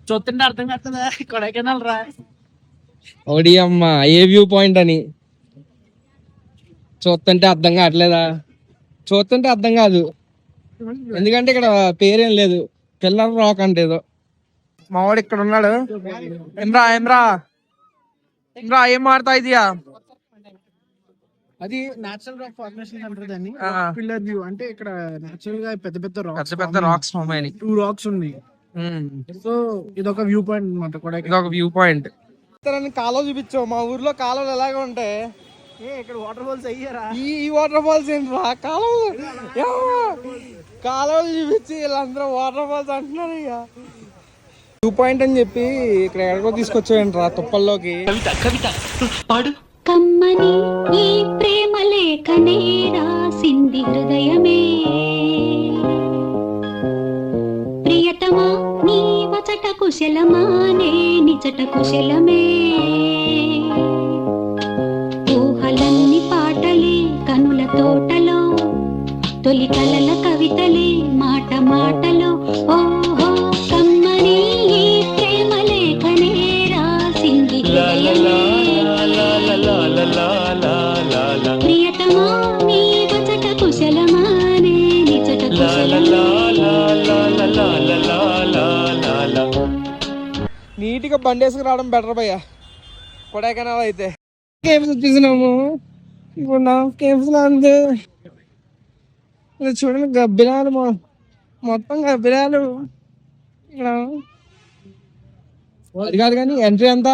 చూస్తుంటే అర్థం కాస్తుందా కొడైకెనాల్ రా ఓడి అమ్మ ఏ వ్యూ పాయింట్ అని చూస్తుంటే అర్థం కావట్లేదా? చూస్తుంటే అర్థం కాదు, ఎందుకంటే ఇక్కడ పేరేం లేదు, పిల్లర్ రాక్ అంటే ఏదో. మావాడు ఇక్కడ ఉన్నాడు. ఏమ్రా ఏమ్రా ఏమ్రా ఏం మారుతా ఇదియా? అది నేచురల్ రాక్ ఫార్మేషన్ అంటారు దాన్ని. పిల్లర్ వ్యూ అంటే ఇక్కడ నేచురల్ గా పెద్ద పెద్ద రాక్స్ ఫామ్ అయినాయి. 2 రాక్స్ ఉన్నాయి. సో ఇదొక వ్యూ పాయింట్ అనమాట. కూడా ఇదొక వ్యూ పాయింట్. కాలువ చూపించావు, మా ఊర్లో కాలువలు ఎలాగ ఉంటాయి. ఇక్కడ వాటర్ ఫాల్స్ అయ్యారా? ఈ వాటర్ ఫాల్స్ ఏంట్రా? కాలువలు చూపించి వీళ్ళందరూ వాటర్ ఫాల్స్ అంటున్నారు. ఇక వ్యూ పాయింట్ అని చెప్పి ఇక్కడ ఎక్కడికో తీసుకొచ్చాయంట్రా తుప్పల్లోకి. కమ్మని ఈ ప్రేమ లేఖనే రాసింది హృదయమే, ప్రియతమా నీ వచట కుశలమా నే నిజట కుశలమే, ఊహలన్ని పాటలే కనుల తోటలో, తొలి కలల కవితలే మాట మాటలో, ఓహో కమ్మని ఈ ప్రేమ లేఖనే రాసింది హృదయమే, ప్రియతమా నీ వచట కుశలమా నే నిజట కుశలమే. నీట్గా బండి వేసుకు రావడం బెటర్ భయ్య కొడైకెనాల్ అయితే. కేవ్స్ వచ్చేసినాము. ఇప్పుడు నా కేవ్స్ లో అంతే చూడండి, గబ్బిలాలు మొత్తం గబ్బిలాలు. ఇక్కడ అది కాదు కానీ ఎంట్రీ ఎంత?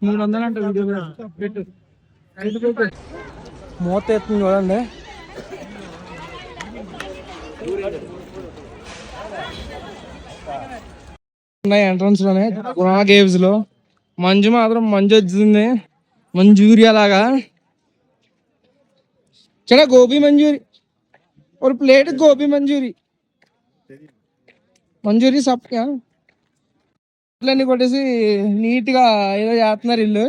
300 అంటే వీడియో పెట్టు. మూత ఎత్తుంది చూడండి. ఎంట్రన్స్ లోనే గుణా కేవ్స్ లో మంజు మాత్రం మంజు వచ్చింది, మంజూరియా లాగా. చలో గోబీ మంజూరి, ఒక ప్లేట్ గోబీ మంజూరి. మంజూరి సబ్ చెట్లన్నీ కొట్టేసి నీట్ గా ఏదో చేస్తున్నారు ఇల్లు,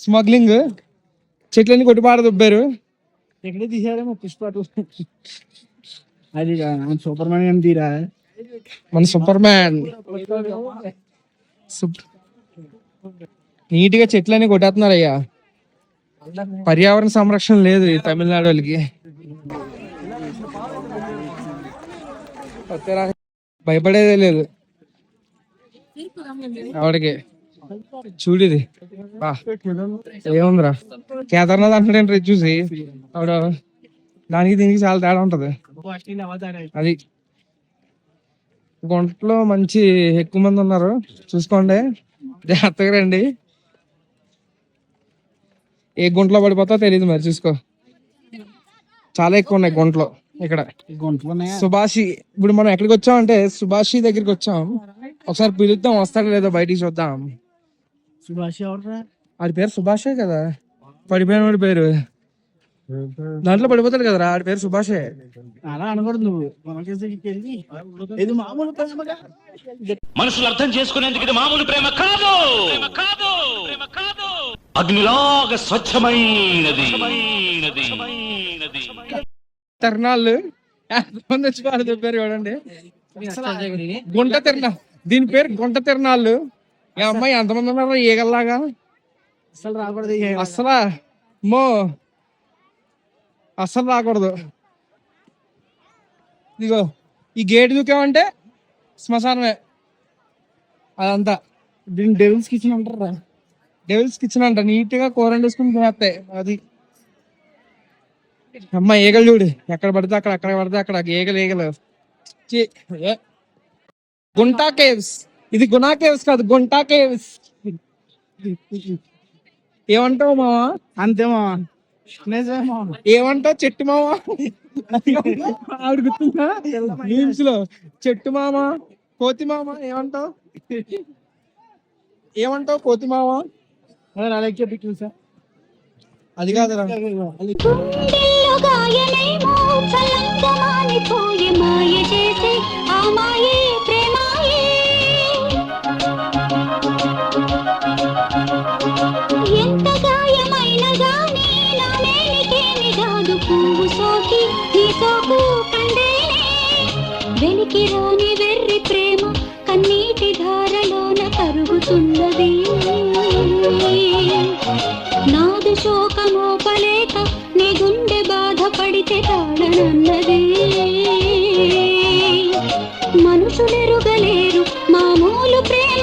స్మగ్లింగ్. చెట్లన్నీ కొట్టి పాడ దుబ్బారు. ఎక్కడే తీసారేమో పుష్ప 2. అది సూపర్ మ్యాన్ ఏం తీరా, మన సూపర్ మ్యాన్. నీట్ గా చెట్లన్నీ కొట్టేస్తున్నారు అయ్యా. పర్యావరణ సంరక్షణ లేదు ఈ తమిళనాడు వాళ్ళకి. భయపడేదే లేదు ఆవిడకి. చూడిది ఏముందిరా, కేదార్నాథ్ అంటాడంటే చూసి ఆవిడ. దానికి దీనికి చాలా తేడా ఉంటది. అది గుంటలో మంచి ఎక్కువ మంది ఉన్నారు, చూసుకోండి, జాగ్రత్తగా రండి. ఏ గుంటలో పడిపోతా తెలియదు, మరి చూసుకో. చాలా ఎక్కువ ఉన్నాయి గుంటలో ఇక్కడ. సుభాషి, ఇప్పుడు మనం ఎక్కడికి వచ్చాం అంటే సుభాషి దగ్గరికి వచ్చాం. ఒకసారి పిలుద్దాం, వస్తాడు లేదో బయటికి చూద్దాం. సుభాష్ ఎవరు? ఆడి పేరు సుభాషే కదా, పడిపోయిన వాడి పేరు. దాంట్లో పడిపోతాడు కదరా, ఆడి పేరు సుభాషే. అలా అనకూడదు నువ్వు. ఇది మామూలు మనుషులు అర్థం చేసుకునేందుకు ఇది మామూలు ప్రేమ కాదు, అగ్నిలాగా స్వచ్ఛమైనది. తిరణాలు ఎంతమంది వచ్చి పాడు చెప్పారు చూడండి. గుంట తిరణ, దీని పేరు గుంట తిరణాలు. ఈ అమ్మాయి ఎంతమంది ఉన్నారు ఈగల్లాగా. అసలు రాకూడదు, అస్సలు రాకూడదు. ఇదిగో ఈ గేట్ దూకామంటే శ్మశానమే అదంతా. దీన్ని డెవిల్స్ కిచెన్ అంటారా? డెవిల్స్ కిచెన్ అంట. నీట్ గా కూర వండేసుకుని తినేస్తాయి. అది అమ్మ ఈగలు చూడు, ఎక్కడ పడితే అక్కడ పడితే అక్కడ ఈగలు. గుంటా కేవ్స్, ఇది గుణా కేవ్స్ కాదు, గుంటా కేవ్స్. ఏమంటావు మావా? అంతే మావా. ఏమంటావు చెట్టు మామ? ఆవిడ గుర్తుందా మీమ్స్ లో? చెట్టు మామ, కోతి మామ. ఏమంటావు కోతి మామ? చూసా, అది కాదురా. ఎంతగా సోకు కందేలే వెలికి రాని వెర్రి ప్రేమ కన్నీటి ధారలోన కరుగుతున్నది నాదు శోకమోపలేక నీ గుండె బాధపడితే తాళనన్నది మనుషులెరుగలేరు మామూలు ప్రేమ